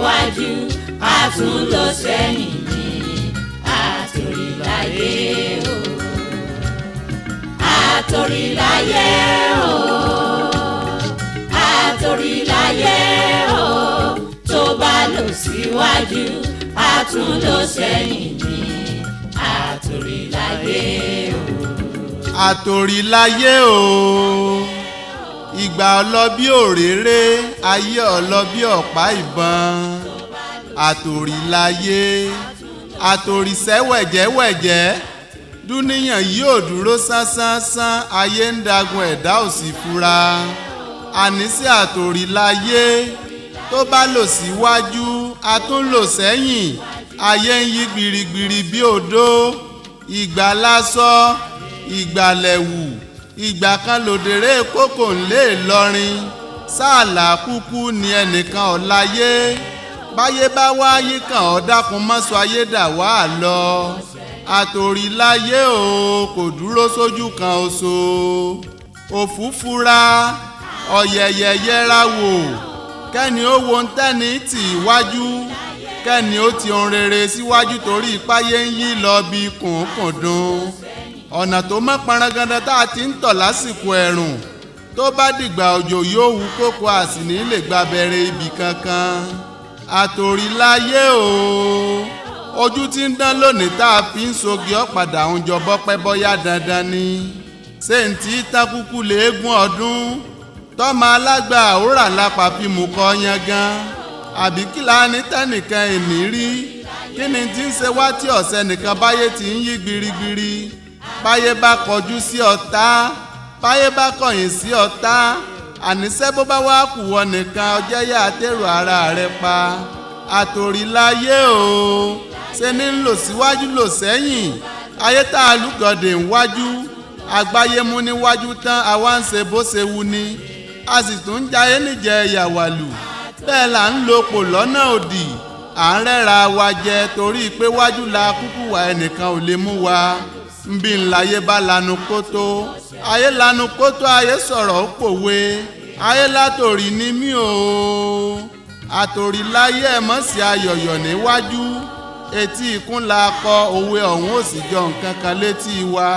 síwájú a tún lọ sẹ́yìn ní àtòríláyé o. Àtòríláyé o. Àtòríláyé o. Tó bá lọ síwájú a tún lọ sẹ́yìn ní àtòríláyé o. Àtòríláyé o. Ìgbà ọlọ bí òréré, ayé ọlọ bí ọ̀pá ìbọn. Àtòríláyé, àtòríṣẹ́ wẹ̀jẹ́wẹ̀jẹ́. Dúníyàn yóò dúró sánsánsánsán, ayé ń dagun ẹ̀dá ò sì fura. Àníṣe àtòríláyé, tó bá lọ síwájú a tún lọ sẹ́yìn, ayé ń yí gbirigbiri bí odó. Ìgbà lásọ, ìgbà lẹ̀wù, ìgbà kan lòdèrè kókò ńlé Ìlọrin. Sáàlà kúkú ni ẹnìkan ọ̀láyé. Báyé bá wáyé kàn ọ́ dákun mọ́sọ ayé dà wá lọ. Àtòríláyé o, kò dúró sójú kan oṣù. Òfúfúra ọ̀yẹ̀yẹ̀ yẹra wò, kẹ́ni ó wo ntẹ́ni tì wájú, kẹ́ni ó ti ohun rere síwájú torí ipáyé ń yí lọ bí kùnkùndùn. Ọ̀nà tó mọ́ paranganda tá a ti ń tọ̀ lásìkò ẹ̀rùn, tó bá dìgbà òjò yóò wú kókó àsìní lè gba bẹ̀rẹ̀ ibì kankan. Àtòríláyé o, ojú tí ń dán lónìí tá a fi ń sogi ọ̀padà ń jọ bọ́pẹ́ bọ́yá dandan ni. Ṣé ń tí tákúkú léegun ọdún tọ́mọ alágbà àwòrán lápá fi mú kọ́ yangan? Àbí kí la ní tẹ́nìkan èní rí? Kí ni tí ń ṣe wá tí ọ̀sẹ̀ nìkan báyé ti ń yí gbirigbiri? Báyé bá kọjú sí ọ̀tá, báyé bá kọ̀yìn sí ọ̀tá, àníṣe bó bá wá kù wọ nìkan ọjẹ́ yá àtẹ̀rù ara rẹ pa. Àtòríláyé o, ṣe ní ń lọ síwájú lọ sẹ́yìn, ayé tá a lúgọ̀dẹ̀ ń wájú, àgbáyé mú níwájú tán àwa ń ṣe bó ṣe wù ni, a sì tún ń jayé níjẹ ìyàwálù. Bẹ́ẹ̀ là ń lo pò lọ́nà òdì, à ń rẹ́ra wa jẹ torí pé wájú la kúkú wà ẹnìkan ò lè mú wa. Nbí ńláyé bá lanu kótó, ayé lanu kótó, ayé sọ̀rọ̀ ó pòwe, ayé látòrí ní mí o. Àtòríláyé ẹ̀ mọ̀ sí ayọ̀yọ̀ níwájú, etí ikún la kọ òwe ọ̀hún ò sì jọ nǹkan kan létí wa.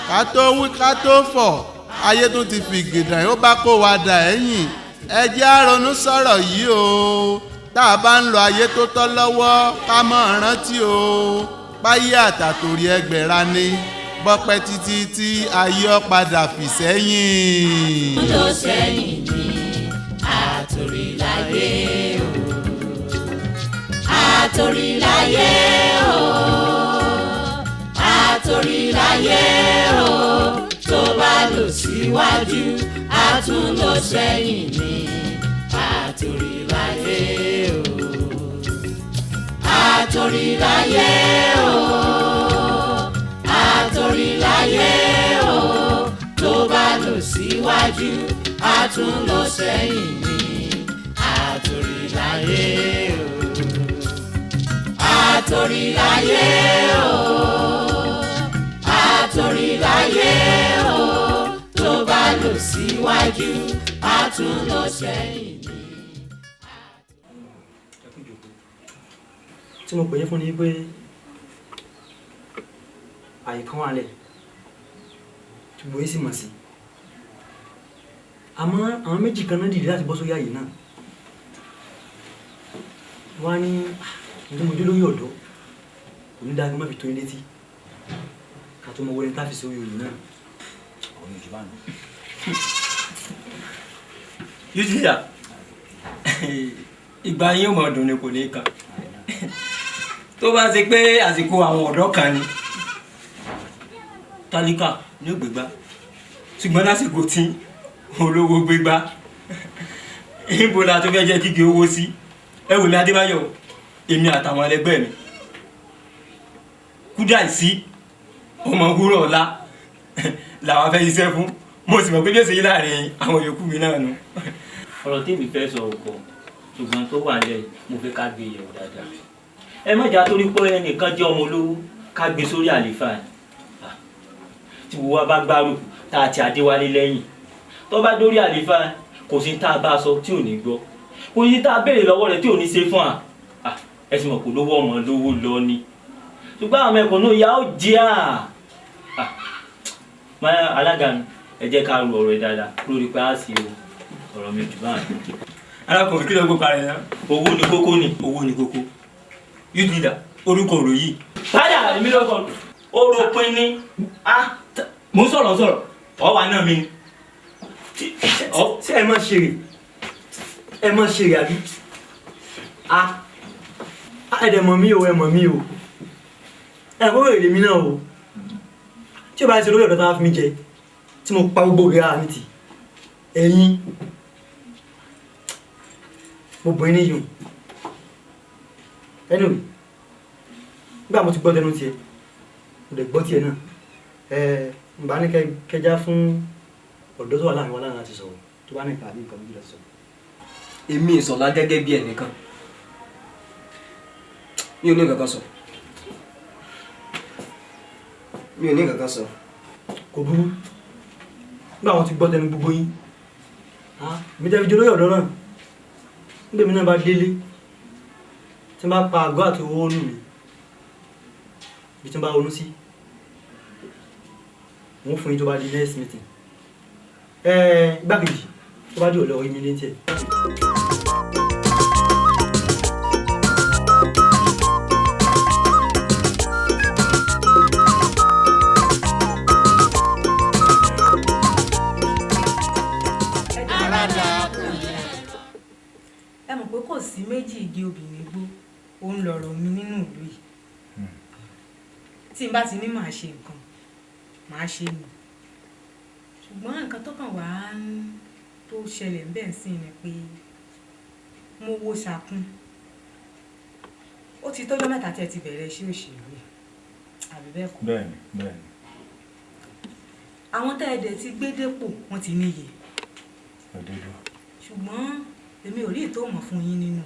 Ká tó wí ká tó fọ̀, ayé tó ti fi gèdàn ó bá kó wa dà ẹ̀yìn. Ẹ jẹ́ á ronú sọ̀rọ̀ yìí o. Tá a bá ń lo ayé tó tọ́ lọ́wọ́, ká mọ̀ rántí o. Báyé àtàtòrí ẹgbẹ̀ra ni, bọ́pẹ́ títí tí ayé ọ padà fì sẹ́yìn. Lọ sẹ́yìn ní àtòríláyé o. Àtòríláyé o. Àtòríláyé o. Tó bá lọ síwájú a tún lọ sẹ́yìn ní àtòríláyé o. Àtòríláyé o. Àtòríláyé o. Tó bá lọ síwájú a tún lọ sẹ́yìn ní àtòríláyé o. Àtòríláyé o. Àtòríláyé o. Tó bá lọ síwájú a tún lọ sẹ́yìn ní. Tí mo pè é fún ni pé àyè kan wà lẹ̀ ṣùgbọ́n yìí sì mọ̀ sí. Àmọ́ àwọn méjì kan náà dìde láti bọ́ sórí àyè náà. Wọ́n á ní ìdúnmọ̀jú lórí ọ̀dọ́ onídàágbé má fi tó ilé tí ká tó mọ wọlé tá fi sórí oyè náà. Àwọn yóò jù bá nù. Yóò jìyà ìgbà yín ò mọ̀ ọdún ni kò ní kàn. Tó bá ṣe pé àsìkò àwọn ọ̀dọ́ kan ni tálíkà ní ògbégbá, ṣùgbọ́n lásìkò tí olówó gbégbá, ìbò la tó fẹ́ jẹ́ kíkì owó sí. Ẹ wò ní Adébáyọ̀, èmi àtàwọn ẹlẹgbẹ́ mi Kúdàísí ọmọ wúrọ̀ ọ̀la làwọn fẹ́ iṣẹ́ fún. Mo sì mọ̀ pé bí ó ṣe yí láàrin àwọn yòókù mi náà nù. Ọ̀rọ̀ tí mi fẹ́ sọ ọ̀pọ̀, ṣùgbọ́n tó wà lẹ́yìn mo fẹ́ ká gbé yẹ̀wò dáadáa. Ẹ má jà torí pé ẹnìkan jẹ́ ọmọ olówó ká gbé sórí àléfà ni. Tí wo wá bá gbárùkù tá a ti Adéwálé lẹ́yìn, tó bá dórí àléfà kò sí tá a bá sọ tí ò ní gbọ́, kò sí tá a béèrè lọ́wọ́ rẹ̀ tí ò ní ṣe fún wa. ẹ sì mọ̀ kó lówó ọmọ lówó lọ ni ṣùgbọ́n àwọn mẹ̀kúnnù ìyá ó jẹ́ máa alága mi ẹ jẹ́ ká ro ọ̀rọ̀ ẹ̀ dáadáa lórí pé á sì ọ̀rọ̀ mi jù báyìí. alákùnrin kí ló gbó parẹ́ náà. owó ni kókó ni. owó ni kókó youth leader orúkọ ọ̀rọ̀ yìí. padà èmi ló kọ oró pin ni mo ń sọ̀rọ̀ ọ̀wà náà mi ni. ṣé ẹ máa ṣeré àbí ẹ̀dẹ̀ mọ̀ mí o ẹ mọ̀ mí o ẹ kó èrè mi náà o tí o bá ṣe lórí ọ̀dọ́ tó wá fi mí jẹ tí mo pa gbogbo ìrà mi tì ẹ̀yìn mo bọ̀ ní yùn anyway nígbà mo ti gbọ́ tẹnu tiẹ̀ mo dẹ̀ gbọ́ tiẹ̀ náà n bá ní kẹjá fún ọ̀dọ́ tó wà láàrin wa láàrin láti sọ̀rọ̀ tó bá ní ìpàdé nǹkan méjì láti sọ̀rọ̀. èmi Ìṣọ̀lá gẹ́gẹ́ bí ẹnìkan mi ò ní nǹkan kan sọ kò burú nígbà wọn ti gbọ́ tẹnu gbogbo yín mi tẹ́ fi jẹ́ lórí ọ̀dọ́ náà nígbà mi náà bá délé tí n bá pa àgọ́ àti owó nù mí bí tí n bá ronú sí wọ́n fún yín tó bá di next meeting igbákejì tó bá di ọ̀lẹ́ ọ̀rí mi létí ẹ̀. ẹ mọ̀ pé kò sí méjì igi obìnrin gbó òun lọ̀rọ̀ mi nínú ìlú yìí tí n bá ti ní màá ṣe nǹkan màá ṣe ni ṣùgbọ́n nǹkan tó kàn wá tó ṣẹlẹ̀ ń bẹ̀ sí ni pé mo wo ṣàkún ó ti tọ́jọ́ mẹ́ta tí ẹ ti bẹ̀rẹ̀ iṣẹ́ òṣèlú àbí bẹ́ẹ̀ kọ́. bẹ́ẹ̀ni. àwọn tẹ́ ẹ dẹ̀ ti gbé dépò wọ́n ti níye òdodo. ṣùgbọ́n èmi ò rí ìtò mọ̀ fún yín nínú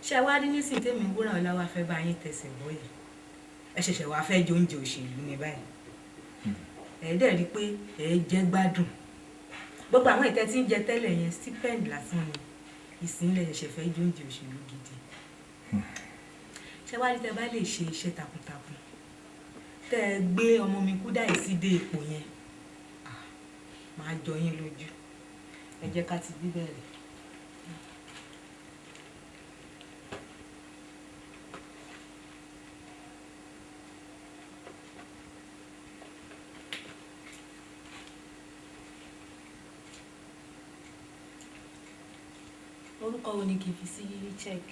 ṣe wá rí nísìnyí tèmi wúrà ọlá wa fẹ́ bá yín tẹ̀sẹ̀ bọ́ yìí ẹ ṣẹ̀ṣẹ̀ wá fẹ́ jẹ oúnjẹ òṣèlú ní báyìí ẹ dẹ̀ rí i pé ẹ jẹ́ gbádùn gbogbo àwọn ìtẹ́ tí ń jẹ tẹ́lẹ̀ yẹn stipend lásán ni ìsìnlẹ̀ ṣẹ̀ṣẹ̀ fẹ́ jẹ oúnjẹ òṣèlú gidi ṣe wá rí tẹ bá lè ṣe iṣẹ́ takuntakun tẹ ẹ gbé ọmọ mi Kúdàí sí dé ipò yẹn máa jọ yín lójú ẹ jẹ́ ká ti bí bẹ̀rẹ̀. orúkọ wo ni kì í fi sí check.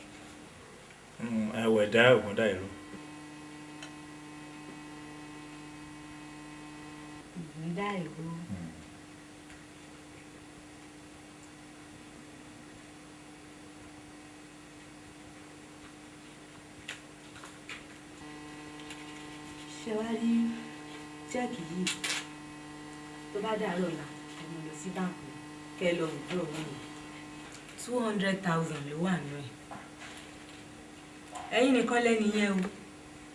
Ẹ̀wẹ̀dá Ògúndáìró. Ògúndáìró. ṣe wá rí chẹ́ẹ̀kì yìí tó bá dàrọ̀ ọ̀la ẹ̀mí lọ sí báńkì kẹ́ ẹ lọ rúdúró owó yìí 200,000 ló wà nù ẹ̀. ẹ̀yin nìkan lẹ́ni yẹn o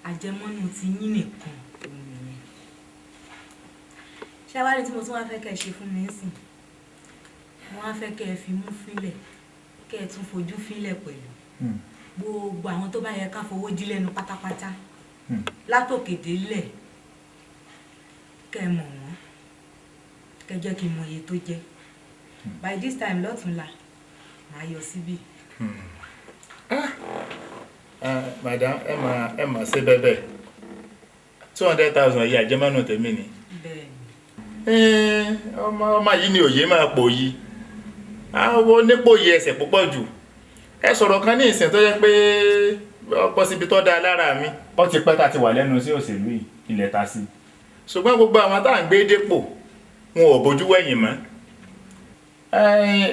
àjẹmọ́nù ti yín nìkan òun nìyẹn. ṣé wá rí tí mo tún wá fẹ́ kẹ́ ẹ ṣe fún mi sìn mo wá fẹ́ kẹ́ ẹ fi mú fílẹ̀ kẹ́ ẹ tún fojú fílẹ̀ pẹ̀lú gbogbo àwọn tó bá yẹ ká fowó jí lẹ́nu pátápátá látòkè délẹ̀ kẹ́ ẹ mọ̀ wọ́n kẹ́ ẹ jẹ́ kí n mọ iye tó jẹ́ by this time lọ́tùnla màá yọ síbí. Madam ẹ mà ṣe bẹ́bẹ̀ 200,000 yìí àjẹmọ́nù tèmi ni. bẹ́ẹ̀ni. ọmọ yìí ni òye máa pò yìí àwọn onípò yìí ẹsẹ̀ púpọ̀ jù ẹ sọ̀rọ̀ kan ní ìsìn tó yẹ pé ọ̀pọ̀ síbi tó dáa lára mi. ó ti pẹ́ tá a ti wà lẹ́nu sí òṣèlú yìí ilẹ̀ ta sí ṣùgbọ́n gbogbo àwọn tá à ń gbé dépò wọn ò bójú wẹ̀yìn mọ́.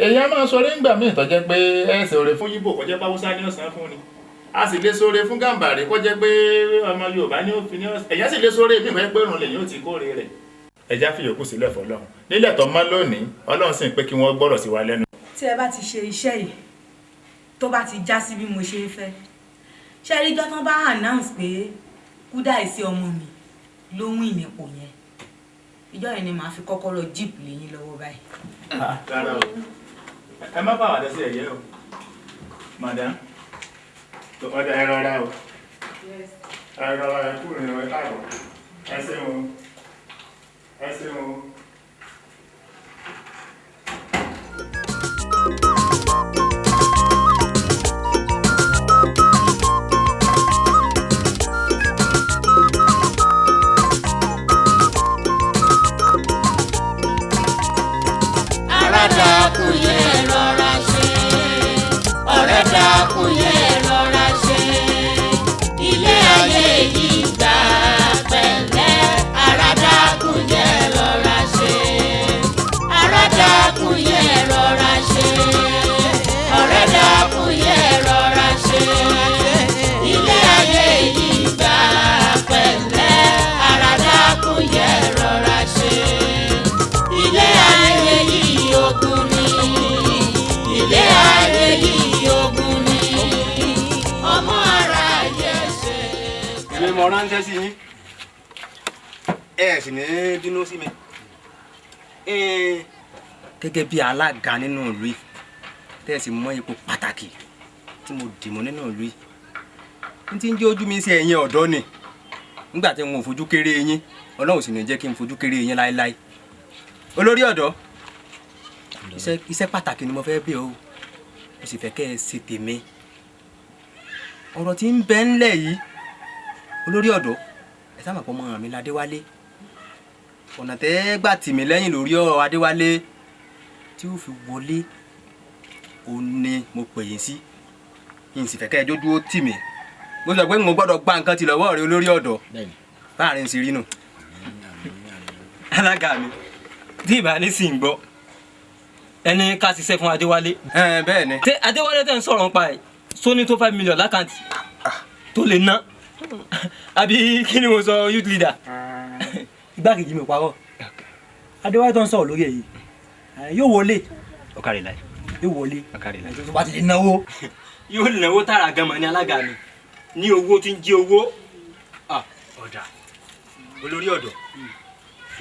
èyí á máa sọ nígbà míì tó jẹ́ pé ẹsẹ̀ òrè fún yíbò kó jẹ́ báwúsá ní ọ̀sán fún ni a sì lè sóore fún Gàmbàrí kó jẹ́ pé ọmọ Yorùbá ní òfin ní ọ̀sán èyí sì lè sóore mí fẹ́ pé òrùn lèyìn ó ti kóore rẹ̀. ẹja fi yòókù sílẹ̀ fọlọ́run nílẹ̀ tó mọ́ lónìí Ọlọ́run sì ń pé kí wọ́n gbọ́rọ̀ sí wa lẹ́nu. tí ẹ bá ti ṣe iṣẹ́ yìí tó bá ti já sí bí mo ṣe ń fẹ́ ṣe rí jọ́ tán bá announce pé Kúdàí sí ọmọ mi ló ń wìn nípò yẹn ìjọ́ yẹn ni màá fi kọ́kọ́rọ́ jíìpù lẹ́yìn lọ́wọ́ báyìí. rárá o ẹ má bá wà dẹ́sẹ̀ ẹ̀yẹ́ o madam ọ̀dà ẹ rọra o ẹ rọra ẹ kúrò ní ẹ káàbọ̀ ẹ ṣeun ẹ ṣeun. dákun yẹ rọra ṣe ọ̀rẹ́ dákun yẹ rọra ṣe ilé ayé yìí gbà pẹ̀lẹ́ ará dákun yẹ rọra ṣe ará dákun yẹ rọra ṣe ọ̀rẹ́ dákun yẹ rọra ṣe ilé ayé yìí gbà pẹ̀lẹ́ ará dákun yẹ rọra ṣe ilé ayé yìí ogun ni ilé ayé yìí ogun ni ọmọ ara yẹ ṣe. èmi mo ránṣẹ́ sí yín ẹ sì ní bínú sí mi gẹ́gẹ́ bí alága nínú ìlú yìí tẹ́ ẹ sì mọ ipò pàtàkì tí mo dìmọ̀ nínú ìlú yìí n ti ń jẹ́ ojú mi sí ẹ̀yin ọ̀dọ́ ni nígbà tí wọn ò fojú kéré yín Ọlọ́run sì ní jẹ́ kí n fojú kéré yín láéláé olórí ọ̀dọ́ iṣẹ́ pàtàkì ni mo fẹ́ bẹ̀ ọ́ mo sì fẹ́ kẹ́ ẹ ṣe tèmi ọ̀rọ̀ tí ń bẹ ńlẹ̀ yìí olórí ọ̀dọ́ ẹ sábà pọ̀ mọ́ mi ládéwálé ọ̀nà tẹ́ gbà tì mí lẹ́yìn lórí ọ̀rọ̀ adéwálé tí ó fi wọlé ó ní mo pè yín sí n sì fẹ́ kẹ́ ẹ dójú ó tì mí mo sọ pé mo gbọ́dọ̀ gba nǹkan ti lọ́wọ́ rẹ olórí ọ̀dọ́ láàrin sí rí nù. alága mi tí ìbá ní sì ń gbọ́ ẹni ká ṣiṣẹ́ fún adéwálé. bẹ́ẹ̀ ni. tẹ adéwálé tẹ̀ ń sọ̀rọ̀ nípa ẹ̀ sóní tó 5 million lákàntì tó lè ná àbí kí ni mo sọ youth leader. igbákejì mi parọ́ adéwálé tó ń sọ̀rọ̀ lórí ẹ̀ yìí yóò wọlé ọ̀kàrẹ̀ láì yóò wọlé ọ̀kàrẹ̀ láì. tó bá ti lè náwó. yóò náwó tààrà gan mọ́ ní alága mi ní owó tí ń jẹ́ owó. ọ̀dà olórí ọ̀dọ́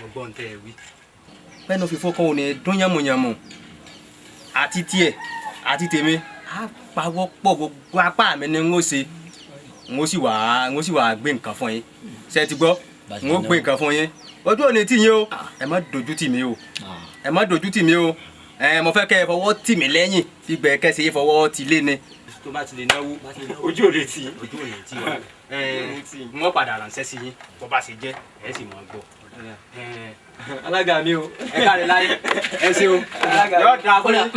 ọgbọ́n tẹ́ ẹ wí. pẹ́ẹ́nù fífọ́ kan ò ní dún yánmùyánmù àti tiẹ̀ àti tèmi á pawọ́ pọ̀ gbogbo apá mi ni n ó ṣe n ó sì wá gbé nǹkan fún yín ṣe ti gbọ́ n ó gbé nǹkan fún yín ojú ò ní tì yín o ẹ má dojú tì mí o ẹ má dojú tì mí o mo fẹ́ kẹ́ ẹ fọwọ́ tì mí lẹ́yìn gbígbẹ́ kẹ́sì yín fọwọ́ ti lé ni. tó bá ti lè náwó ojú ò lè tì í. ojú ò lè tì í wọ́n padà ránṣẹ́ sí yín bó bá ṣe jẹ́ ẹ sì mọ̀ gbọ́. alága mi o ẹ káre láyé ẹ ṣe o yóò dáa fún yín.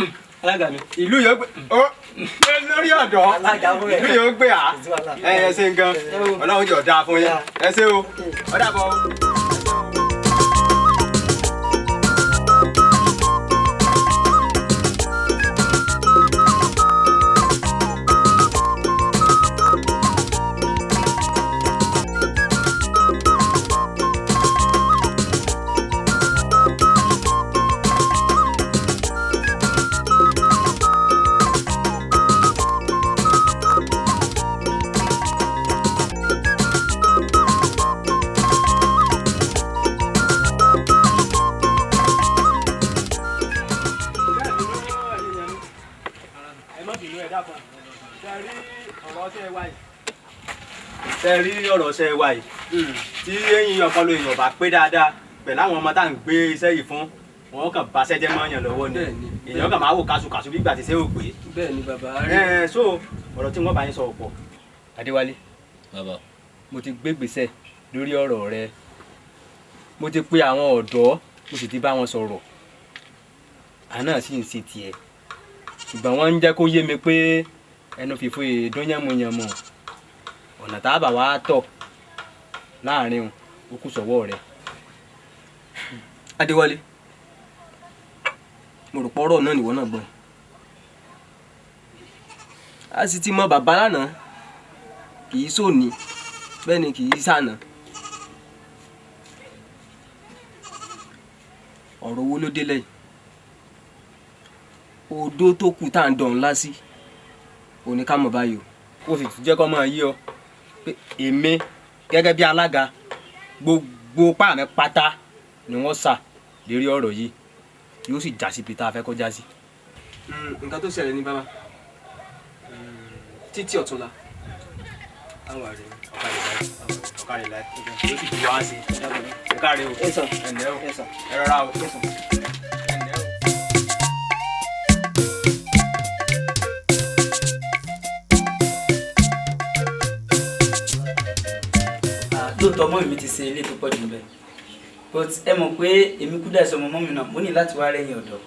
alága mi. ìlú yóò gbé lórí ọ̀dọ́ ìlú yóò gbé à ẹ ṣe nǹkan Ọlọ́run yóò dáa fún yín ẹ ṣe o ó dàbọ̀ o. ṣe rí ọ̀rọ̀ ṣe wá yìí tí eyín ọpọlọ èèyàn bá pé dáadáa pẹ̀lú àwọn ọmọ tá à ń gbé iṣẹ́ yìí fún wọn kàn bá ṣẹ́jẹ́ mọ́ yàn lọ́wọ́ ni èèyàn kàn máa wò kásùkásù bí ìgbà tí ṣé ò pé. bẹ́ẹ̀ ni bàbá rí. so ọ̀rọ̀ tí wọ́n bá yín sọ pọ̀. Adéwálé bàbá mo ti gbé gbèsè lórí ọ̀rọ̀ rẹ mo ti pe àwọn ọ̀dọ́ mo sì ti bá wọn sọ̀rọ̀ àná sì ń ṣe tiẹ̀ ṣùgbọ́n wọ́n ń jẹ́ kó yé mi pé ẹnu fìfo èdún yànmùyànmù ọ̀nà tá a bá wá tọ̀ láàrin ó kù sọ́wọ́ rẹ̀. Adéwálé mo rò pọ́rọ̀ náà nìwọ náà gbọ́n a sì ti mọ bàbá lánàá kì í sòní bẹ́ẹ̀ ni kì í sànà ọ̀rọ̀ owó ló délẹ̀ odó tó kù tá à ń dọ̀n ńlá sí òní ká mọ̀ báyìí o. ó sì tún jẹ́ kó máa yí ọ pé èmi gẹ́gẹ́ bí alága gbogbo páàmì pátá ni wọ́n sà lérí ọ̀rọ̀ yìí yóò sì já sí ibi tá a fẹ́ kó já sí. nǹkan tó ṣẹlẹ̀ ní bàbá títí ọ̀túnla àwọn àrẹ ọ̀kadì láì ó sì ju wá sí ẹ káre o ẹ̀sán ẹ̀lẹ́ o ẹ̀sán ẹ rọra o ẹ̀sán ẹ̀lẹ́ o. lóòótọ́ mọ́ mi ti ṣe ilé tó pọ̀ jù bẹ́ẹ̀ but ẹ mọ̀ pé èmi kú dà sí ọmọ mọ́ mi náà mo ní láti wá rẹ́yìn ọ̀dọ̀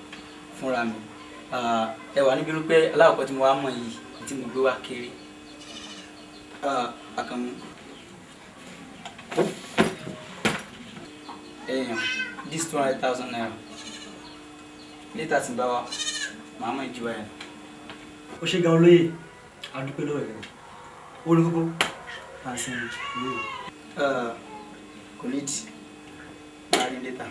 fúnra mi ẹ wà níbi wípé aláwọ̀kọ́ tí mo wá mọ̀ yìí tí mo gbé wá kéré àkànmú this 200,000 naira later tí n bá wa màá mọ̀ ìjùwà ẹ̀. ó ṣe gan olóyè adúpẹ́ lọ́wọ́ ẹ̀ orí kókó àti olóyè. Kò ní di máa rí later.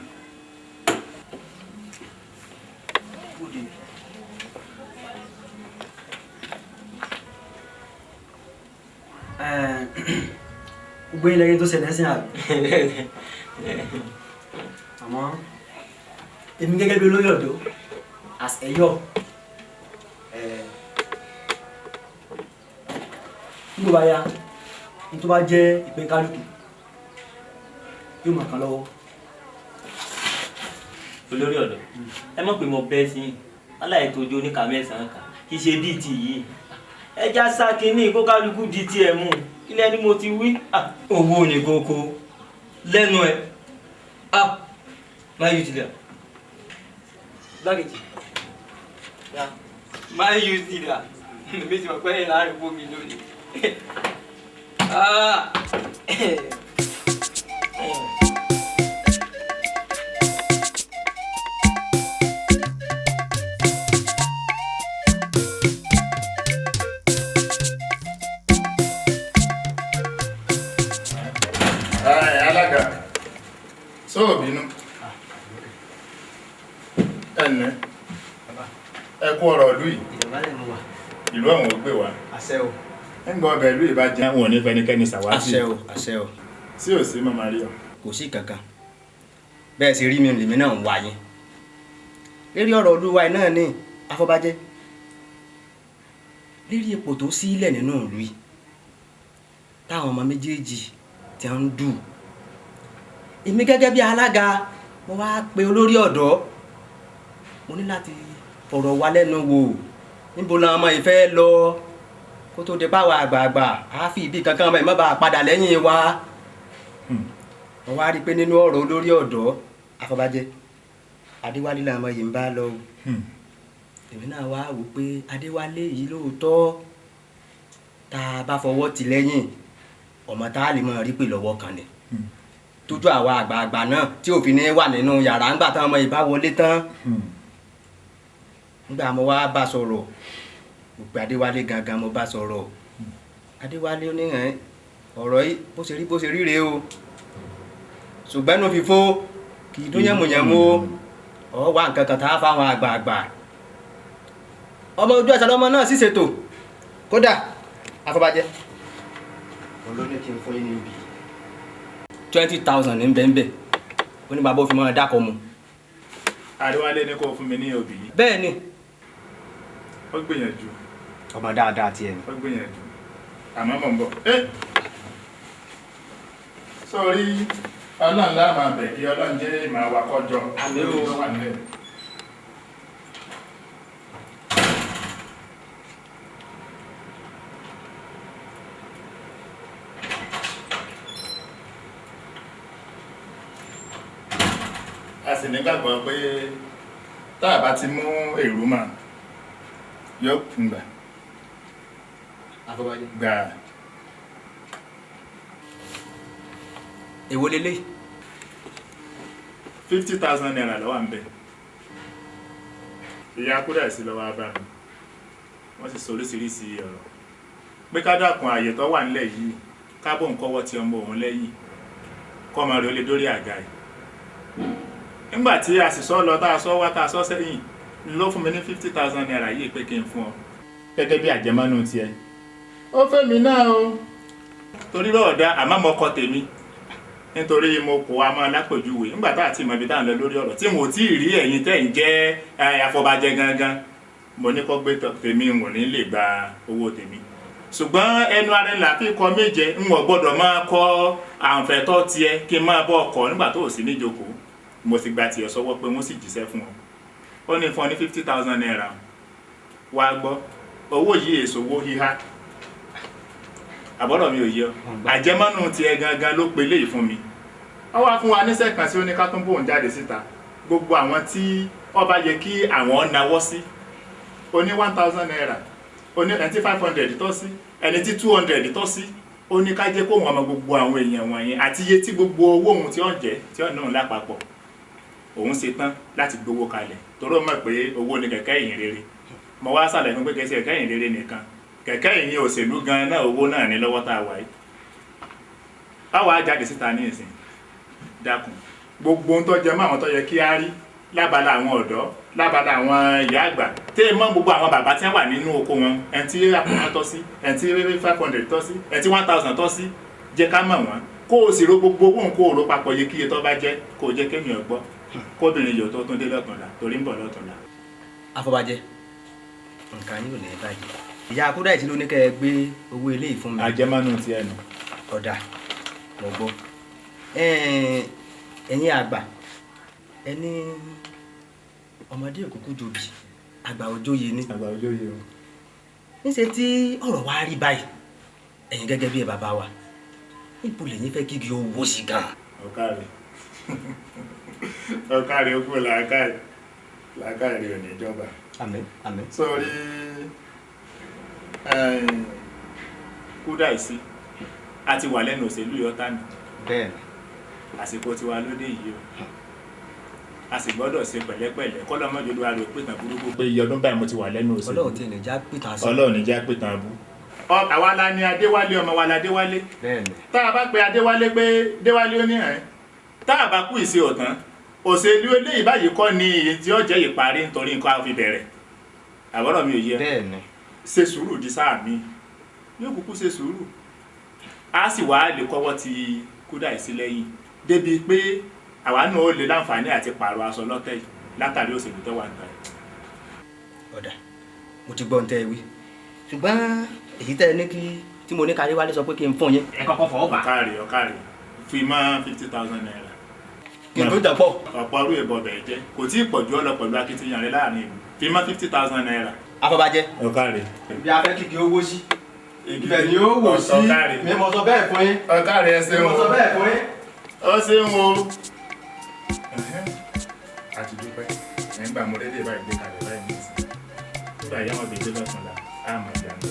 gbogbo ilẹ̀ yẹn tó ṣẹlẹ̀ sí àbí àmọ́ èmi gẹ́gẹ́ bí olóyè ọ̀dọ́ as ẹ̀yọ́ nígbà bá yá ní tó bá jẹ́ ìpín kálukú yóò máa kàn lọ́wọ́. olórí ọ̀dọ́ ẹ mọ̀ pé mo bẹ́ sí aláìtó ojú oníkà mẹ́sàn-án kà kì í ṣe bíi ti yìí ẹja sákínní kó kálukú di tiẹ̀ mú ilé ẹni mo ti wí. owó ní kókó lẹ́nu ẹ̀ máa yù sílẹ̀ gbákejì máa yù sílẹ̀ méjì mọ̀ pé láàrin fún mi lónìí. alága sọ́ọ̀ bínú ẹ̀nẹ́ ẹkú ọ̀rọ̀ ìlú yìí ìlú àwọn ògbé wa àṣẹ o nígbà ọbẹ̀ ìlú ìbá jẹ́ àwọn òní fẹnikẹ́ni sàwátì àṣẹ o sí ò sí mọ́ Maria kò sí kankan bẹ́ẹ̀ sì rí mi lèmi náà ń wá yín lérí ọ̀rọ̀ olúwa náà ní afọbajẹ́ lérí ipò tó sílẹ̀ nínú ìlú yìí táwọn ọmọ méjèèjì tí ń dù èmi gẹ́gẹ́ bí alága mo wá pe olórí ọ̀dọ́ mo ní láti fọ̀rọ̀ wá lẹ́nu wò níbo làwọn ọmọ yìí fẹ́ lọ kó tó dé báwa àgbààgbà á fi ibi kankan ọmọ yìí má bàa padà lẹ́yìn wa mo wá rí i pé nínú ọ̀rọ̀ olórí ọ̀dọ́ afọbajẹ́ adéwálé làwọn ọmọ yìí ń bá lọ èmi náà wá wò pé adéwálé yìí lóòótọ́ tá a bá fọwọ́ tì lẹ́yìn ọmọ tá a lè mọ rí pé lọ́wọ́ kan ni tójú àwa àgbààgbà náà tí òfin ní wà nínú yàrá ńgbà táwọn ọmọ yìí bá wọlé tán nígbà mo wá bá sọ̀rọ̀ òpè adéwálé gangan mo bá sọ̀rọ̀ adéwálé oníhàn ọ̀rọ̀ yìí bó ṣe rí rèé o ṣùgbọ́n inú fífó kì í dún yẹ̀mùyẹ̀mù o wá nǹkan kan tá a fáwọn àgbààgbà ọmọ ojú ẹ̀sán lọ́mọ náà sì ṣètò kódà afọbajẹ́ olóní kí n fún yín níbi 20,000 ní bẹ́ẹ̀nbẹ́ẹ̀ ó ní bàbá òfin mọ́ dákọ̀ mu. Adéwálé ní kó fún mi ní òbí. bẹ́ẹ̀ ni ó gbìyànjú ọmọ dáadáa tiẹ̀ ni. ó gbìyànjú àmọ́ mọ̀ ń bọ̀ sórí ọlọ́run láàmà bẹ̀ kí ọlọ́run jẹ́ ìmọ̀ àwakọ́jọ àmín o. tó wà nílẹ̀. a sì nígbàgbọ́ pé tá a bá ti mú èrú mà yóò kún gbà. afọbajẹ́ gbà. èwo lélẹ̀ 50,000 naira lọ́wọ́ ń bẹ̀. ìyá kúrẹ́ sí lọ́wọ́ abá mi wọ́n sì sọ oríṣiríṣi ọ̀rọ̀ pé ká dákun ààyè tó wà nílẹ̀ yìí kábọ̀ ń kọ́wọ́ ti ọmọ òun lẹ́yìn kọ́ ọmọ rẹ̀ ó lè dórí àga yìí. nígbà tí a sì sọ lọ tá a sọ wá tá a sọ sẹ́yìn ló fún mi ní 50,000 naira yìí pé kí n fún ọ gẹ́gẹ́ bí àjẹmọ́nú tiẹ̀. ó fẹ́ mi náà o torí lọ́ọ̀dá àmọ́ mo kọ tèmi nítorí mo kò wá máa lápèjúwe nígbà tá àti ìmọ̀ ibi tá à ń lọ lórí ọ̀rọ̀ tí mo tí ì rí ẹ̀yin tẹ́ ń jẹ́ afọbajẹ gangan mo ní kó gbé tèmi n ò ní lè gba owó tèmi ṣùgbọ́n ẹnu ara ńlá fi kọ méje ń wọ̀ gbọ́dọ̀ máa kọ́ àǹfẹ̀tọ́ tiẹ̀ kí n máa bọ́ ọkọ̀ nígbà tó sì níjókòó mo sì gba tiẹ̀ sọ́wọ́ pé wọ́n sì jíṣẹ́ fún ọ ó ní fún ọ ní 50,000 naira wá gbọ́ owó yìí èso owó híhá àbọ̀dọ̀ mi ò yẹ àjẹmọ́nù tiẹ̀ gangan ló pe léyìí fún mi ó wá fún wa níṣẹ́ kan sí ó ní ká tún bóun jáde síta gbogbo àwọn tí ó bá yẹ kí àwọn náwó sí ó ní 1,000 naira ó ní ẹni tí 500 tọ́ sí ẹni tí 200 tọ́ sí ó ní ká jẹ́ kó wọn mọ gbogbo àwọn èèyàn wọ̀nyẹn àti iye tí gbogbo owó òun tí ó jẹ́ tí ó náà lápapọ̀ òun ṣe tán láti gbowó kalẹ̀ torí ó mọ̀ pé owó ni kẹ̀kẹ́ ìyìn rere mo wá sàlẹ̀ fún pé kẹsì kẹ̀kẹ́ ìyìn rere nìkan kẹ̀kẹ́ ìyìn òṣèlú gan náà owó náà ní lọ́wọ́ tá a wà yìí báwa á jáde síta ní ìsìn dákun gbogbo ohun tó jẹ mọ́ àwọn tó yẹ kí á rí lábala àwọn ọ̀dọ́ lábala àwọn ìyá àgbà tí ẹ mọ̀ gbogbo àwọn bàbá tí wọ́n wà nínú oko wọn ẹni tí àpòmọ́ tọ́ sí ẹni tí 500 tọ́ sí ẹni tí 1,000 tọ́ sí jẹ́ ká mọ̀ wọ́n kó o sì ro gbogbo owó kó o ro papọ̀ yẹ kí iye tó bá jẹ́ kó o jẹ́ kéèyàn gbọ́ kóbìnrin yòó tó tún dé lọ́tùnla torí ń bọ̀ lọ́tùnla. Afọbajẹ nǹkan yóò ní báyìí ìyá kúdà ìṣe ló ní kẹ́ ẹ gbé owó ilé yìí fún mi. àjẹmọ́nù ti ẹnu. ọ̀dà mo gbọ́ ẹ̀yin àgbà ẹni ọmọdé òkúkú jobi àgbà òjòyè ni. àgbà òjòyè o. níṣẹ́ tí ọ̀rọ̀ wa rí báyìí ẹ̀yin gẹ́gẹ́ bí ẹ bàbá wa ipò lẹ́yìn fẹ́ kígi owó sí gan. ọ̀kàrẹ̀ ọ̀kàrẹ̀ ó kú làákàrẹ̀ ò ní ìjọba. àmín àmín. sórí kúdà ìsí a ti wà lẹ́nu òṣèlú yọta ni. bẹ́ẹ̀ni. àsìkò tiwa lóde yìí o a sì gbọ́dọ̀ ṣe pẹ̀lẹ́pẹ̀lẹ́ kọ́lọ́mọ́jọ́ ló wà ló pìtàn burúkú pé iye ọdún báyìí mo ti wà lẹ́nu òṣèlú. ọlọ́run tí ì ní já pìtàn sí. ọlọ́run ní já pìtàn bú. àwa la ní adéwálé ọmọ wa la adéwálé. bẹ́ẹ̀ni. tá a bá pe adéwálé pé déwálé ó ní ẹ̀ tá a bá kú ìṣe ọ̀tán òṣèlú eléyìí báyìí kọ́ ni èyí tí ó jẹ́ ìparí nítorí nǹkan a fi bẹ̀rẹ̀ àbọ̀rọ̀ mi ò yẹ. bẹ́ẹ̀ni. ṣe sùúrù di sáà mi yóò kúkú ṣe sùúrù a sì wá lè kọ́wọ́ ti kúdà ìsílẹ́yìn débi pé àwa náà ó lè láǹfààní àti pààrọ̀ aṣọ lọ́tẹ̀ yìí látàrí òṣèlú tó wà níta yìí. ọ̀dà mo ti gbọ́ ń tẹ́ ẹ wí ṣùgbọ́n èyí tẹ́ ẹ ní kí tí mo ní kárí wálé sọ pé kí n fún yín. ẹ kọ́kọ́ fọwọ́ bá. ọ̀kàrẹ̀ fi mọ́ 50,000 naira. kí n tó jà pọ̀. ọ̀pọ̀ ọrú ìbọn bẹ̀ jẹ́ kò tí ì pọ̀ jù ọ lọ pẹ̀lú akitiyan rẹ láàrin ìlú fi mọ́ 50,000 naira. Afọbajẹ. ọ̀kàrẹ̀. bí a fẹ́ kíkì owó sí ibẹ̀ ni ó wò sí mi mo sọ bẹ́ẹ̀ fún yín. ọ̀kàrẹ̀ ẹ ṣeun. mi mo sọ bẹ́ẹ̀ fún yín. ó ṣeun o. àti dúpẹ́ nígbà mo rédíò báyìí gbé kalẹ̀ báyìí ní ìsìn nígbà yẹn wọn gbèdé lọ́tùnla á mọ̀ ìyá mi.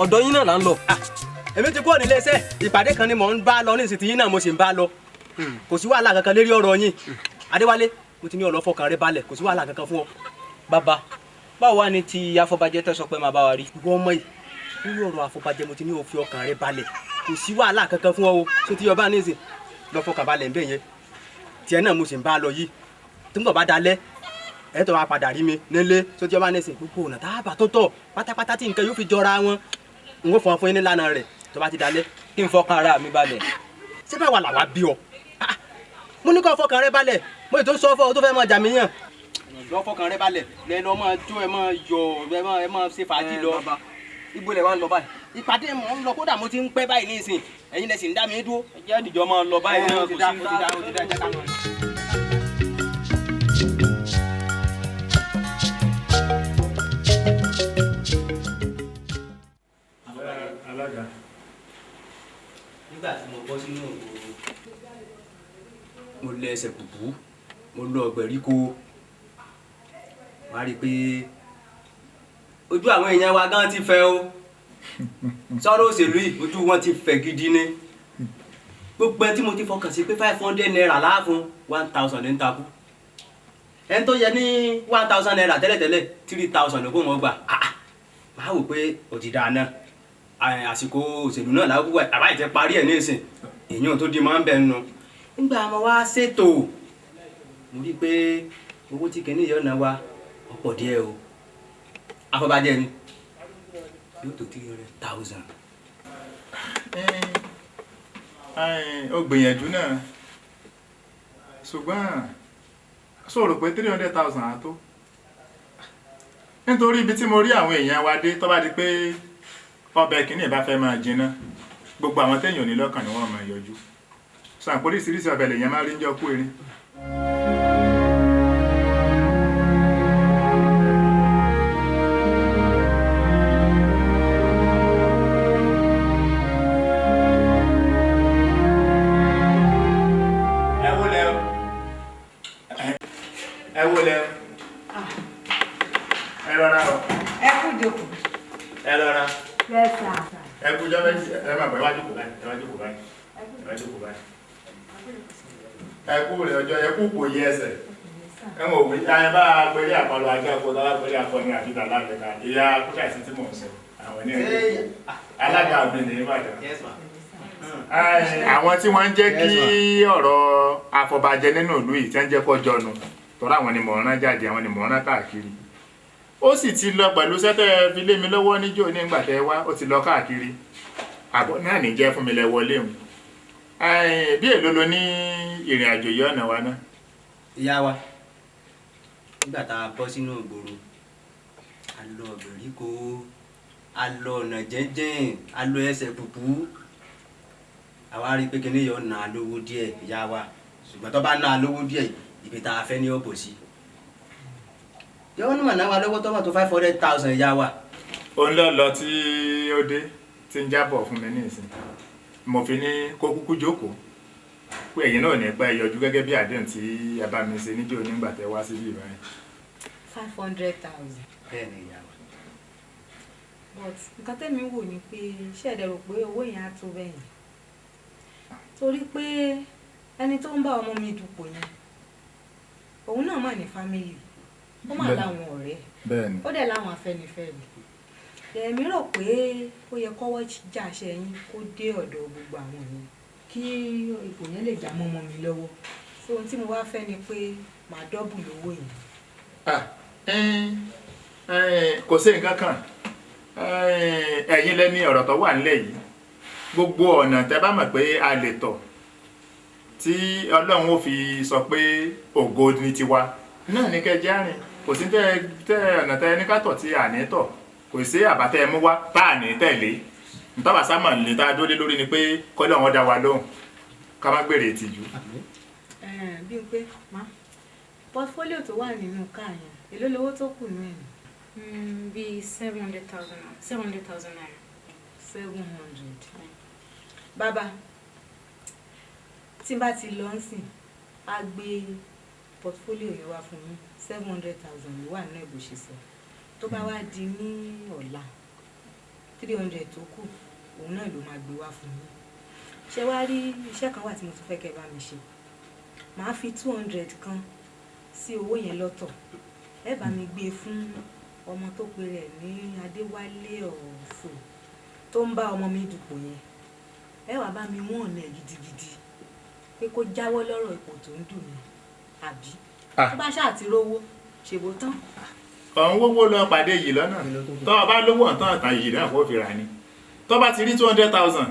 ọ̀dọ̀ yín náà là ń lọ. èmi ti kúrò nílé iṣẹ́ ìpàdé kan ni mò ń bá lọ ní ìsìn tí yín náà mo sì ń bá lọ kò sí wàhálà kankan lérí ọ̀rọ̀ yín Adéwálé mo ti ní ọ̀lọ́ fọkàn rẹ balẹ̀ kò sí wàhálà kankan fún ọ. bàbá báwo wá ní ti Afọbajẹ tó sọ pé máa bá wa rí. ìwọ ọmọ yìí lórí ọ̀rọ̀ Afọbajẹ mo ti ní òfin ọkàn rẹ balẹ̀ kò sí wàhálà kankan fún ọ o tó ti yọba ní ìsìn lọ fọkàn balẹ̀ ńbẹ yẹn tiẹ̀ náà mo sì ń bá lọ yìí tó ń bọ̀ bá dalẹ̀ ẹ̀ tó wá padà rí mi nílé tó ti yọba ní ìsìn gbogbo ọ̀nà tá a bá tó tọ̀ pátápátá tí nǹkan yóò fi jọra wọn n ó fún yín ní lánàá rẹ̀ tó bá ti dalẹ̀ kí n fọkàn ara mi balẹ̀. ṣé báwa làwa bí ọ mo ní kó fọkàn rẹ balẹ̀ mo ì tó sọ fún ọ tó fẹ́ máa jà mí yàn lọ fọkàn rẹ balẹ̀ lẹ lọ máa jó ẹ máa yọ ẹ máa ṣe fàájì lọ ibo lẹ wá ń lọ báyìí ìpàdé mọ̀ ń lọ kódà mo ti ń pẹ́ báyìí ní ìsìn ẹ̀yin lẹ sì ń dá mi dúró. ẹ jẹ́ àdìjọ máa lọ báyìí náà kò sí ń dá alága. nígbà tí mo bọ́ sínú òwò mo lẹ ẹsẹ̀ pùpù mo lọ ọgbẹ̀ríko wá rí i pé ojú àwọn èèyàn wa gan ti fẹ́ o sọ̀rọ̀ òṣèlú yìí ojú wọn ti fẹ́ gidi ni gbogbo ẹni tí mo ti fọkàn sí pé 500 naira láàfún 1,000 ní ń takú ẹni tó yẹ ní 1,000 naira tẹ́lẹ̀tẹ́lẹ̀ 3,000 ló kó wọn gbà máa wò pé òtí dáa náà àsìkò òṣèlú náà láwùwà àbá ìtẹ́ parí ẹ̀ ní ìsìn èèyàn tó di máa ń bẹ̀ nù nígbà mo wá ṣètò mo rí i pé owó tí kìíní yọ̀ náà wá ọ̀pọ̀ díẹ̀ o afọbajẹ ni yóò tó 300,000. ó gbìyànjú náà ṣùgbọ́n sọ̀rọ̀ pé 300,000 á tó nítorí ibi tí mo rí àwọn èèyàn wa dé tó bá di pé ọbẹ̀ kìíní bá fẹ́ máa jiná gbogbo àwọn téèyàn ò ní lọ́kàn ni wọ́n máa yọjú sàn oríṣiríṣi ọbẹ̀ lèèyàn máa rí ń jọ kú erin. ẹ wọlé o ẹ rọra o ẹ kú jókòó. ẹ rọra lẹ́sà. ẹ kú jọ méjì ẹ máa bọ̀ ẹ wá jókòó báyìí ẹ wá jókòó báyìí ẹ wá jókòó báyìí ẹ kú rẹ ọjọ́ ẹ kú kò yẹ ẹsẹ̀ ẹ mọ̀ òwe ẹ bá gbélé àkọlù ajá kó tó bá gbélé àkọlù àfihàn alágbèéká ìyá kúkà ìsìn tí mò ń sọ àwọn ní ẹgbẹ́ alága ọ̀gbìn ní Ìbàdàn. Àwọn tí wọ́n ń jẹ́ kí ọ̀rọ̀ àfọ̀bàjẹ́ nínú ìlú yìí tí wọ́n jẹ́ kó jọnu tọ́ra àwọn ni mò ń rán jáde àwọn ni mò ń rán káàkiri ó sì ti lọ pẹ̀lú sẹ́tẹ̀ fi lé mi lọ́wọ́ níjó nígbà tẹ́ wá ó ti lọ káàkiri àbọ̀ náà ní jẹ́ fún mi lẹ wọlé mu bí èlò ló ní ìrìn àjò yìí ọ̀nà wa náà. ìyá wa nígbà tá a bọ́ sínú ìgboro a lọ ìgbèríko a lọ ọ̀nà jẹ́jẹ́ a lọ ẹsẹ̀ kùkú àwa rí i pé kíní yóò ná lówó díẹ̀ ìyá wa ṣùgbọ́n tó bá ná lówó díẹ̀ ibi tá a fẹ́ ní ọ̀bọ̀ sí yóò ní màá ná wa lọ́wọ́ tó wà tó 500,000 ìyá wa. ó ń lọ tí ó dé tí ń jábọ̀ fún mi ní ìsìn mo fi ní kó kúkú jókòó pé ẹ̀yin náà ní pẹ́ yọjú gẹ́gẹ́ bí àdéhùn tí a bá mi ṣe níjó nígbà tẹ́ wá síbí ìbáyìí. 500,000. bẹ́ẹ̀ ni ìyá wa. but nǹkan tẹ́mi wò ni pé ṣé ẹ̀dẹ̀ rò pé owó yẹn á tó bẹ́yìn torí pé ẹni tó ń bá ọmọ mi dupò yẹn òun náà mà ní fámìlì ó mà láwọn ọ̀rẹ́ ó dẹ̀ láwọn afẹ́nifẹ́re èmi rò pé ó yẹ kọ́wọ́ jàṣẹ yín kó dé ọ̀dọ̀ gbogbo àwọn yẹn kí ipò yẹn lè já mọ́ ọmọ mi lọ́wọ́ so ohun tí mo wá fẹ́ ni pé màá dọ́bù lówó yẹn. kò sí nǹkan kan ẹ̀yin lẹ́ni ọ̀rọ̀ tó wà nílẹ̀ yìí gbogbo ọ̀nà tẹ́ bá mọ̀ pé a lè tọ̀ tí Ọlọ́run ó fi sọ pé ògo ni tiwa náà ní kẹjẹ àárín kò sí tẹ ọ̀nà tẹ ní ká tọ̀ tí à ní tọ̀ kò sí àbátẹ mú wá tá à ní tẹ̀lé ntọ́ba sámà lè tá a dólé lórí ni pé kọ́lé wọn dá wa lóhùn ká má gbèrè ìtìjú. bí pé pọtifólíò tó wà nínú káà yẹn èló lówó tó kù ní ẹ̀. bíi 700,000 naira. 700. Bàbá tí n bá ti lọ sìn á gbé pọtifólíò yẹn wá fún yín 700,000 ló wà ní ẹ̀bùn ṣe sọ tó bá wá di ní ọ̀la 300 tó kù òun náà ló máa gbé wá fún yín ṣé wá rí iṣẹ́ kan wà tí mo tún fẹ́ kẹ́ bá mi ṣe màá fi 200 kan sí owó yẹn lọ́tọ̀ ẹ bá mi gbé fún ọmọ tó pe rẹ̀ ní Adéwálé ọ̀fọ̀ tó ń bá ọmọ mi dùpò yẹn ẹ wá bá mi wọ́n ọ̀nà gidigidi pé kó jáwọ́ lọ́rọ̀ ipò tó ń dùn mí àbí tó bá ṣáà ti rówó ṣèbó tán. ọ̀hún wówó lọ pàdé yìí lọ́nà tó o bá lówó ọ̀tán àtàn yìí náà kó fi rà ní tó bá ti rí 200,000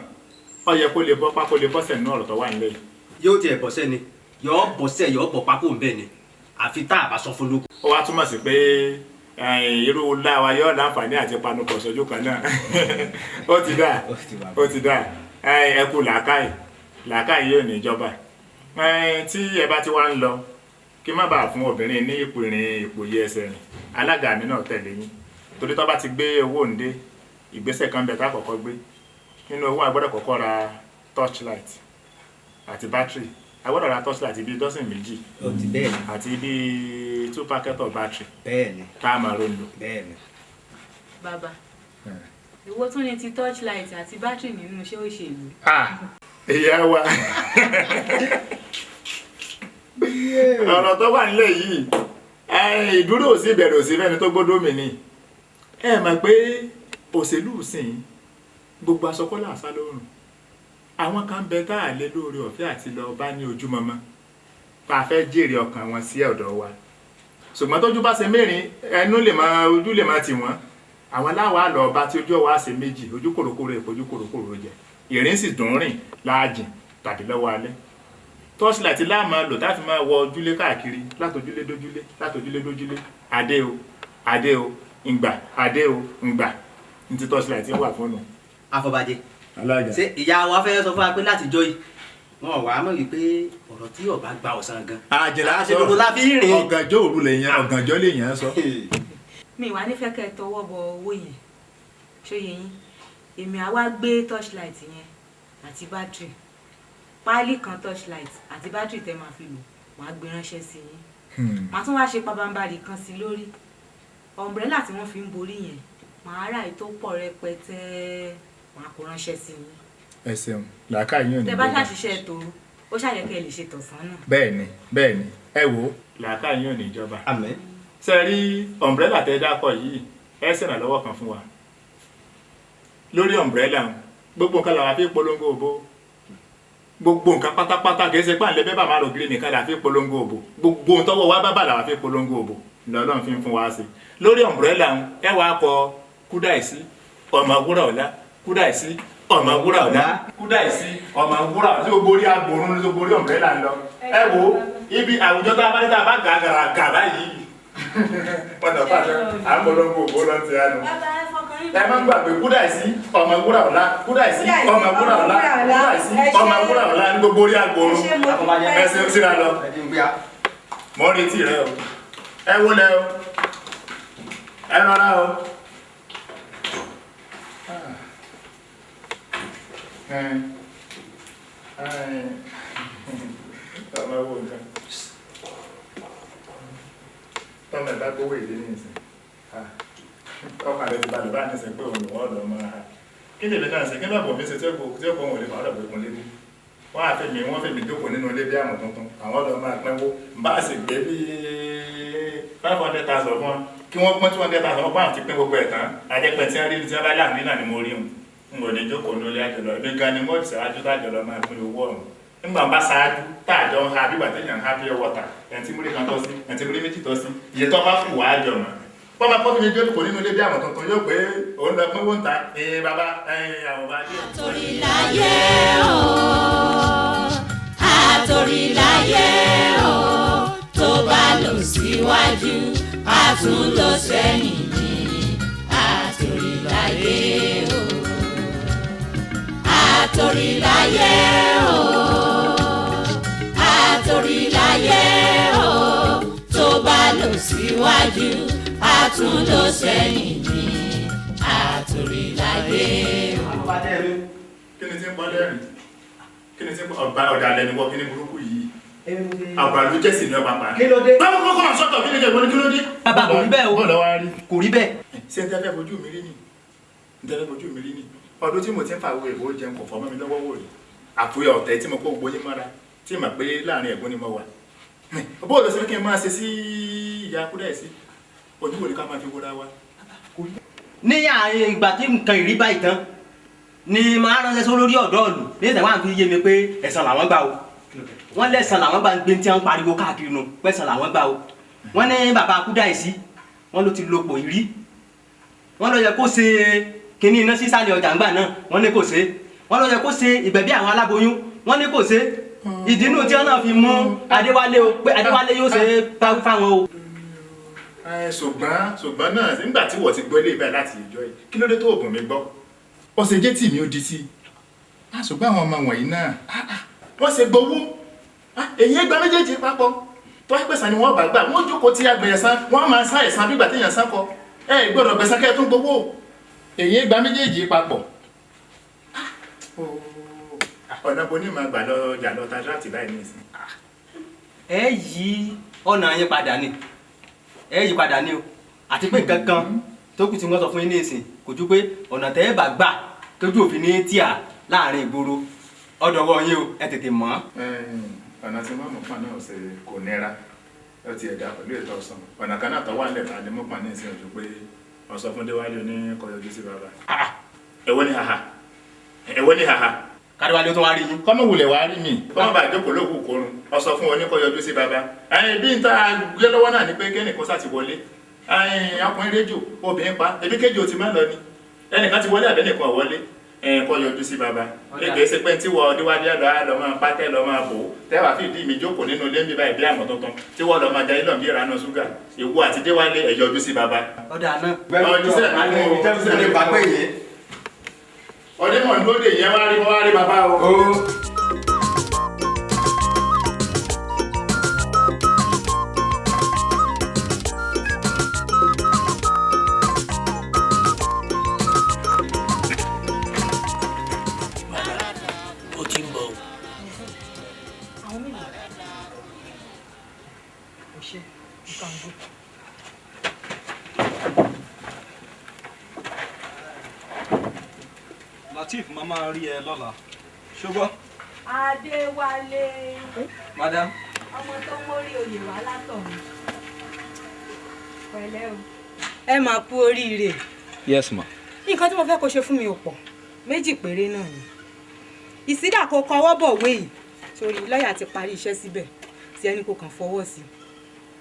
ó yẹ kó lè bọ́ pákó lè bọ́sẹ̀ nínú ọ̀rọ̀ tó wà nílẹ̀ yìí. yóò tiẹ̀ bọ́sẹ̀ ni yóò bọ́sẹ̀ yóò bọ́ pákó ń bẹ̀ ni àfi tá a bá sọ fún lóko. ó wá túmọ̀ sí pé irú láwa yóò láǹfààní àti panupọ̀ sójú kan náà ó ti dà ẹ kú làákàyè yóò ní ìjọba tí ẹ bá ti wá ń lọ kí má bàa fún obìnrin ní ipò yí ẹsẹ̀ rìn alága mi náà tẹ̀lé yín torí tó bá ti gbé owó òǹdé ìgbésẹ̀ kan bẹ̀ tá kọ́kọ́ gbé nínú owó agbọ́dọ̀ kọ́kọ́ ra torchlight àti battery agbọ́dọ̀ ra torchlight bíi dọ́sìn méjì àti bíi 2 packet of battery ká máa ronú. Bàbá ìwọ tún ní ti torchlight àti battery nínú iṣẹ́ òṣèlú. ìyá wa ọ̀rọ̀ tó wà nílẹ̀ yìí ìdúró òsì ìbẹ̀rẹ̀ òsì fẹ́ni tó gbódó mi ni ẹ mọ̀ pé òṣèlú sìn gbogbo aṣọkọ́lá àṣà lórùn àwọn kan bẹ tá à lé lórí ọ̀fẹ́ àti lọ bá ní ojúmọmọ tá a fẹ́ jèrè ọkàn wọn sí ọ̀dọ̀ wa ṣùgbọ́n tójú bá ṣe mẹ́rin ẹnu lè máa ojú lè máa tì wọ́n àwọn aláwọ̀ àlọ́ ọba tí ojú ọwọ́ àṣẹ méjì ojú kòròkòrò èpò ojú kòròkòrò jẹ ìrìn sì dùn rìn láàjìn tàbí lọ́wọ́ alẹ́ torchlight láàmà lò táfi máa wọ ojúlé káàkiri látòjúlé dójúlé látòjúlé dójúlé adé o ìgbà adé o ìgbà ní ti torchlight wà fún un. Afọbajẹ ṣé ìyá wa fẹ́ sọ fún wa pé láti jọ yìí wọn wà á mọ̀ wípé ọ̀rọ̀ tí ọba gba ọ̀sán gan. àjẹlá sọ ọ̀gànjọ́ òru lèèyàn ọ̀gànjọ́ lèèyàn sọ. mi wà nífẹ̀ẹ́ kẹ́ ẹ tọwọ́ bọ owó yẹn ṣó yẹ yín èmi àwa gbé torchlight yẹn àti bátìrì páálí kan torchlight àti bátìrì tẹ́ máa fi lò wàá gbé ránṣẹ́ sí yín màá tún wá ṣe pabambarì kan sí lórí ọ̀mbrẹ́là tí wọ́n fi ń borí yẹn màá rà ètò pọ̀ rẹpẹtẹ màá kó ránṣẹ́ sí yín. ẹ ṣeun làákà yín ò ní. tẹ́ bá ṣàṣìṣe tòru ó ṣàyẹ̀kẹ́ lè ṣe tọ̀sán náà. bẹ́ẹ̀ni ẹ wo làákà yín ò ní ìjọba. àmín. ṣe rí ọ̀mbrẹ́là tẹ́ dákọ̀ yìí ẹ ṣèrànlọ́wọ́ kan fún wa lórí ọ̀mbrẹ́là gbogbo nǹkan làwọn fi polongo òbó gbogbo nǹkan pátápátá kìí ṣe páàlẹ́ bẹ́ẹ̀ bá máa rò gírí nìkan làfi polongo òbò gbogbo ohun tọ́wọ́ wa bábà làwọn fi polongo òbò lọ́lọ́run fi ń fún wa sí lórí ọ̀mbrẹ́là ẹ wàá kọ kúdàìsí ọmọ wúrà ọ̀la kúdàìsí ọmọ wúrà ọ̀la kúdàìsí ọmọ wúrà ọ̀la tí o borí agbórun ní o borí ọ̀mbrẹ́là ń lọ ẹ wo ibi àwùjọ tá a bá ní tá a bá gàgàrà gà báyìí pọtọ pàṣẹ àpolongo òbó lọ ti àná ẹ má gbàgbé kúdàìsí ọmọ wúrà ọ̀la kúdàìsí ọmọ wúrà ọ̀la kúdàìsí ọmọ wúrà ọ̀la ní gbogbo orí agbórun ẹ ṣe ń síra lọ mọ retí rẹ o ẹ wọlé o ẹ rọra o. Tọ́mọ wo nǹkan tọ́mọ ẹ̀dá gbówó ìdí ní ìsìn ọkàn rẹ̀ ti balẹ̀ bá ní ìsìn pé òun lòun ọ̀dọ̀ ọmọ ara kí lè náà sí kí náà bọ̀ mí ṣe tí ó kọ́ òun lè fà ọ́dọ̀ pé kún lébi wọ́n á fẹ́ mi jókòó nínú ilé bí àmọ̀ tuntun àwọn ọ̀dọ̀ máa pínwó bá a sì gbé bí 500,000 fún wọn kí wọ́n pín 200,000 wọ́n bá àwọn ti pín gbogbo ẹ̀ tán ajẹ́pẹ́ tí wọ́n rí tí wọ́n bá láàrin náà ni mo rí wọn n kò ní jókòó lórí àjọlọ ẹbí gan ni mọ́ọ̀tì ṣáájú tájọlọ máa pín owó ọ̀hún nígbà bá ṣáájú táàjọ ń ha bí bàtẹ́ yàn ń ha pure water ẹ̀ǹtí múlẹ̀ kan tọ́ sí ẹ̀ǹtí múlẹ̀ méjì tọ́ sí iye tó bá kù wá jọ mọ́ wọ́n máa pọ́n mi jókòó nínú ilé bí àwọn tuntun yóò pé òun lọ pín wọ́n ta bàbá àwọn bá dé. Àtòrìláyé o àtòrìláyé o tó bá lọ síwájú a tún lọ sẹ́yìn ní àtòrìláyé o àtòrìláyé o àtòrìláyé o tó bá lọ síwájú a tún lọ sẹ́yìn ní àtòrìláyé o. kí ni tí ń bọ́ lẹ́rìn kí ni tí ń bọ́ ọ̀dàlẹ̀ ni wọ́n kí ni burúkú yìí àbàlú jẹ́sì ní ọba pa. kí ló dé. báwo kọ́kọ́ máa sọ́tọ̀ kí ni kí ló dé. bàbá kò rí bẹ́ẹ̀ o bọ́ọ̀lù wa rí. kò rí bẹ́ẹ̀. ṣé n tẹ́fẹ́ fojú mi rí ni n tẹ́fẹ́ fojú mi rí ni ọdún tí mo ti ń fa owó ìbò jẹun kò fọmọ́ mi lọ́wọ́ wò rí àfúyà ọ̀tẹ̀ tí mo kó gbóyè mọ́ra tí mà pé láàrin ẹ̀gbọ́n ni mo wà. bóòlù sí kí n máa ṣe sí ìyá Kúdàìsí ojú wo ni ká máa fi wúra wa. ní àárín ìgbà tí nǹkan ìrí báyìí tán ni màá ránṣẹ́ sí olórí ọ̀dọ́ ọ̀lù ní ìtẹ̀wá àfi yé mi pé ẹ̀san làwọn gbà o wọ́n lẹ́san làwọn gbà ń gbé tí wọ́n ń pariwo káàkiri nù pẹ̀san làwọn gbà o wọ́n ní bàbá Kúdàìsí wọ́n ló ti lopò ìrí wọ́n ló yẹ kó ṣe kíní iná sísàlẹ̀ ọjà ńgbà náà wọ́n ní kò ṣe wọ́n ló yẹ kó ṣe ìgbẹ̀bí àwọn aláboyún wọ́n ní kò ṣe ìdínú tí wọ́n náà fi mú Adéwálé o pé Adéwálé yóò ṣe fáwọn o. ṣùgbọ́n náà nígbà tí wọ́n ti gbọ́ ilé ìbá láti ìjọ yìí kí ló dé tó ògùn mi gbọ́ ọ̀sẹ̀ jẹ́ tì mí ó di sí i ṣùgbọ́n àwọn ọmọ wọ̀nyí náà wọ́n ṣe gbowó èyí gba méjèèjì papọ̀ tó ẹgbẹ̀sán ni wọ́n bá gbà wọ́n jókòó tí agbẹ̀yẹ̀sán wọ́n máa sá ẹ̀sán bí ìgbà téèyàn sán kọ gbọ́dọ̀ gbẹ̀sán kẹ́ ẹ tún gbowó èyí gba méjèèjì papọ̀ ọ̀nà bo ní máa gbà lọ jà lọ ta láti báyìí ní ìsìn. ẹ yí ọ̀nà yín padà ni ẹ yí padà ni o àti pé nǹkan kan tó kù tí wọ́n sọ fún yín ní ìsìn kò ju pé ọ̀nà tẹ́ ẹ bá gbà tójú òfin ní tíà láàrin ìgboro ọ̀dọ̀wọ́ yín o ẹ tètè mọ̀. ọ̀nà tí wọ́n mú pọ̀ náà ṣe kò nira ó ti ẹ̀dá pẹ̀lú ètò ọ̀sán ọ̀nà kan náà tó wà lẹ́ta lè mú pọ̀ ní ìsìn ojú pé ọ̀sán fún Déwálé ní kọyọjú sí bàbá. èwo ni haha èwo ni haha. Kádéwálé tó wá rí yín. kọ́mọ̀ wulẹ̀ wá rí mi kọ́mọ̀ bá jókòó lókù kórun ọ̀sán fún oníkọyọjú sí bàbá. bí n ta gbé lọ́wọ́ náà ni pé kẹ́nìkan sá ti wọlé ọkùnrin rédíò obìnrin pa ebi kéjì ò ti máa ń lọ ni ẹnìkan ti wọlé àbẹ́nìkan wọlé kọ́ yọjú sí baba ẹgbẹ́ ṣe pé tí wọ́n ọdíwájú lọ́ máa pátẹ́ lọ́ máa bò ó tẹ́wàá fìdí mi jókòó nínú ilé ń bí báyìí bí àmọ́ tuntun tí wọ́n lọ́ máa jẹ́ ilọ̀ bí ìranú ṣúgà èwo àti déwálé ẹ yọjú sí baba. ọ̀dà náà. ọdẹ mọ̀ lóde yẹn wá rí baba o. Latif, mama rí ẹ lọ́la. Ṣùgbọ́n. Adéwálé. Madam. Ọmọ tó mórí oyè wá látọ̀run. Pẹ̀lẹ́ o. Ẹ máa kú oríire. Yes ma. Nǹkan tí mo fẹ́ kó ṣe fún mi ò pọ̀. Méjì péré náà ni. Ìsídà kò kọwọ́ bọ̀wé yìí. Sórí lọ́ọ̀yà ti parí iṣẹ́ síbẹ̀. Tí ẹni kò kàn fọwọ́ sí.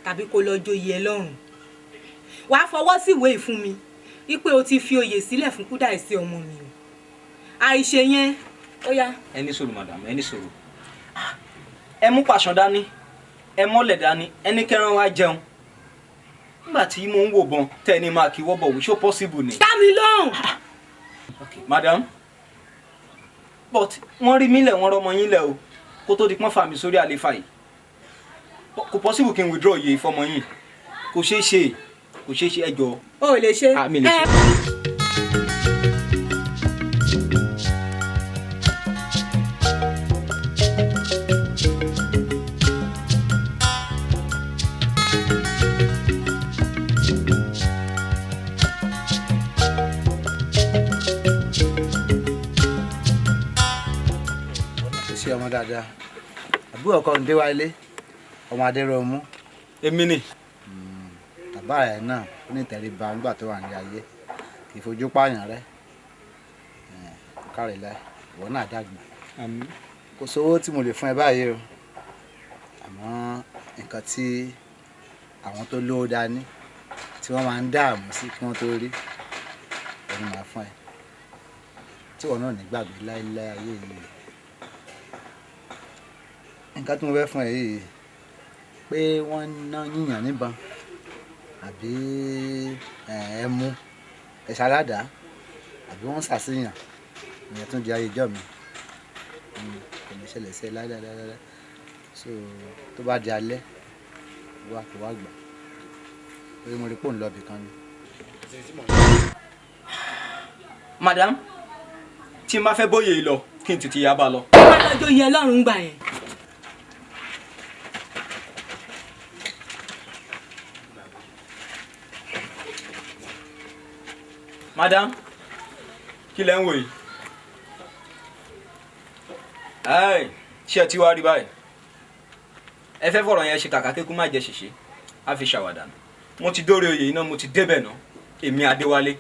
Tàbí kó lọ joyè ẹ lọ́rùn. Wàá fọwọ́ sí ìwé yìí fún mi. Wípé o ti fi oyè sílẹ̀ fún Kúdàísí ọmọ mi o. Àìṣe yẹn ó yá. Ẹ ní sùúrù madam, ẹ ní sùúrù. Ẹ mú pàṣán dání, ẹ mọ́lẹ̀ dání, ẹni kẹran wá jẹun. Nígbà tí mo ń wò bọn tẹ́ni máa kí wọ́bọ̀ wí ṣó possible ni. Dá mi lóhùn. Okay, madam. But wọ́n rí mi lẹ̀ wọ́n rọmọ yín lẹ̀ o kó tó di pọ́n fà mí sórí àlefa yìí. Kò possible kí n withdraw yìí fọmọ yín. Kò ṣeé ṣe ẹ jọ̀ọ́. O ò lè ṣe. Mi lè ṣe. Ọmọ dáadáa àbúrò ọkọ ń dé wá ilé ọmọ Adéròmú. Èmi ni. Bàbá rẹ̀ náà ó ní ìtẹríba nígbà tó wà ní ayé kì í fojú pààyàn rẹ̀ kárí láì ìwọ náà dàgbà. Kò sówó tí mo lè fún ẹ báyìí o àmọ́ nǹkan tí àwọn tó lówó dání tí wọ́n máa ń dààmú sí kí wọ́n tó rí ẹni máa fún ẹ tí wọn náà ní gbàgbé láéláé ayé yìí. Nǹkan tí mo fẹ́ fún ẹ yìí pé wọ́n ná yíyàn níbọn àbí ẹmu ẹ̀ṣáládà àbí wọ́n ṣàṣìyàn ìyẹn tún di ayé ìjọ mi kò ní ṣẹlẹ̀ sí ẹ láéláé so tó bá di alẹ́ wá kó wá gbà pé mo rí pò ń lọ ibì kan ni. Madam tí n bá fẹ́ bóyè lọ kí n tètè yá bá lọ. Ó máa lọ́jọ́ yẹ lọ́rùn gbà yẹn. Madam kí lẹ ń wò yìí. Ṣé ẹ ti wá rí báyìí. Ẹ fẹ́ fọ̀rọ̀ yẹn ṣe kàkà kékú má jẹ ṣèṣe á fi ṣàwàdà. Mo ti dórí oyè yìí náà mo ti débẹ̀ náà èmi Adéwálé.